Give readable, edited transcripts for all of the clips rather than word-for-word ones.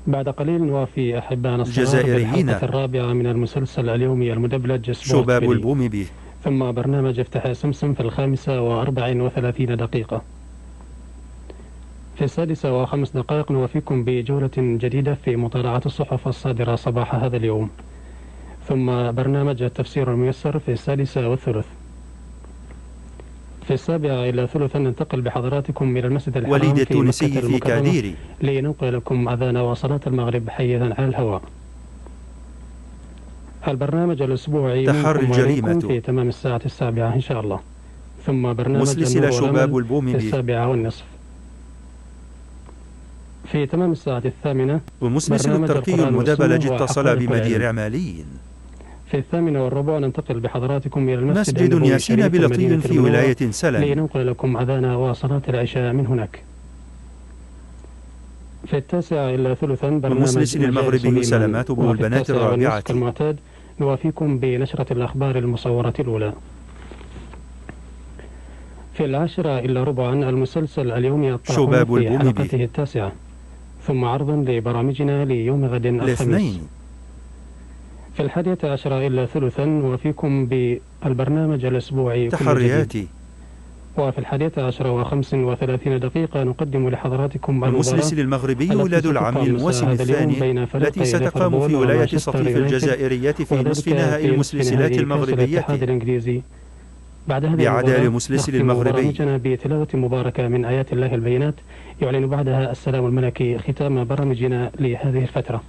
بعد قليل نوافي أحبائنا الصغار الجزائريين بالحلقة الرابعة من المسلسل اليومي المدبلج سبورت شباب بيلي، البومبي. ثم برنامج افتح سمسم في 5:34. في 6:05 نوافيكم بجولة جديدة في مطالعة الصحف الصادرة صباح هذا اليوم، ثم برنامج التفسير الميسر في 6:30. في 7:03 ننتقل بحضراتكم إلى المسجد وليد الحرام في مكة التونسي في المكرمة كاديري. لننقل لكم أذان وصلاة المغرب حيا على الهواء. البرنامج الأسبوعي تحري منكم وإليكم الجريمة. في تمام الساعة 7 إن شاء الله، ثم برنامج النور مسلسل شباب والأمل في البومبي. 7:30. في تمام الساعة 8 ومسلسل برنامج التركي القرآن المدبلج والسنة اتصل وحقائق بمدير العلم. إعماليين. في 8:15 ننتقل بحضراتكم إلى المسجد مسجد النبوي ياسين الشريف بلطي المدينة في المنورة ولاية سلن. لننقل لكم أذان وصلاة العشاء من هناك. في 9:03 برنامج ومسلسل مجالس المغربي الإيمان، سلامات بن وفي البنات 9:30 الرابعة. كالمعتاد نوافيكم بنشرة الأخبار المصورة الأولى. في 10:15 المسلسل اليومي الطاحون شباب في البومبي. حلقته 9، ثم عرض لبرامجنا ليوم غد الخميس. الاثنين. في 11:10 نوافيكم بالبرنامج الأسبوعي كل جديد. تحرياتي. وفي 11:35 نقدم لحضراتكم والمسلسل المغربي ولاد العم الموسم الثاني التي ستقام في ولاية صفيف الجزائرية في نصف نهائي المسلسلات المغربية بعدال مسلسل المغربي. برامجنا بتلاوة مباركة من آيات الله البينات يعلن بعدها السلام الملكي ختام برامجنا لهذه الفترة.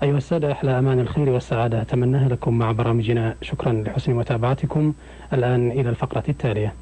أيها السادة، أحلى أمان الخير والسعادة أتمناها لكم مع برامجنا. شكرا لحسن متابعتكم. الآن إلى الفقرة التالية.